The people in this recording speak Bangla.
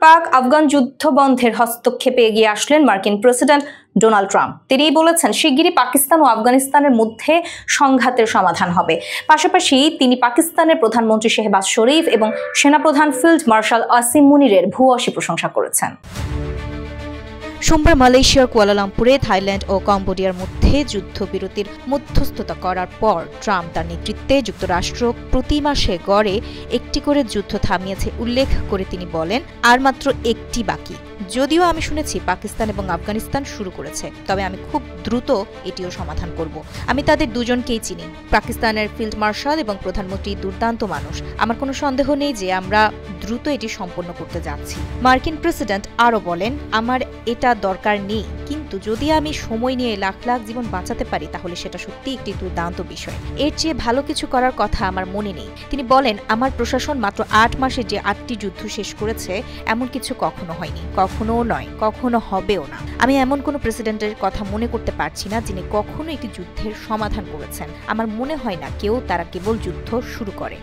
পাক আফগান যুদ্ধ বন্ধের হস্তক্ষেপে এগিয়ে আসলেন মার্কিন প্রেসিডেন্ট ডোনাল্ড ট্রাম্প। তিনি বলেছেন শিগগিরই পাকিস্তান ও আফগানিস্তানের মধ্যে সংঘাতের সমাধান হবে। পাশাপাশি তিনি পাকিস্তানের প্রধানমন্ত্রী শেহবাজ শরীফ এবং সেনাপ্রধান ফিল্ড মার্শাল আসিম মুনিরের ভূয়সী প্রশংসা করেছেন। সোমবার মালয়েশিয়ার কুয়ালালামপুরে থাইল্যান্ড ও কম্বোডিয়ার মধ্যে যুদ্ধবিরতির মধ্যস্থতা করার পর ট্রাম্প তার নেতৃত্বে যুক্তরাষ্ট্র প্রতি মাসে গড়ে একটি করে যুদ্ধ থামিয়েছে উল্লেখ করে তিনি বলেন, আর মাত্র একটি বাকি। যদিও আমি শুনেছি পাকিস্তান এবং আফগানিস্তান শুরু করেছে, তবে আমি খুব দ্রুত এটিও সমাধান করব। আমি তাদের দুজনকেই চিনি। পাকিস্তানের ফিল্ড মার্শাল এবং প্রধানমন্ত্রী দুর্দান্ত মানুষ। আমার কোনো সন্দেহ নেই যে আমরা দ্রুত এটি সম্পন্ন করতে যাচ্ছি। মার্কিন প্রেসিডেন্ট আরও বলেন, আমার এটা দরকার নেই, কিন্তু যদি আমি সময় নিয়ে লাখ লাখ জীবন বাঁচাতে পারি তাহলে সেটা সত্যি একটি দুর্দান্ত বিষয়। এর চেয়ে ভালো কিছু করার কথা আমার মনে নেই। তিনি বলেন, আমার প্রশাসন মাত্র 8 মাসে যে 8টি যুদ্ধ শেষ করেছে এমন কিছু কখনো হয়নি, কখনো নয়, কখনো হবেও না। আমি এমন কোনো প্রেসিডেন্টের কথা মনে করতে পারছি না যিনি কখনো একটি যুদ্ধের সমাধান করেছেন। আমার মনে হয় না কেউ, তারা কেবল যুদ্ধ শুরু করে।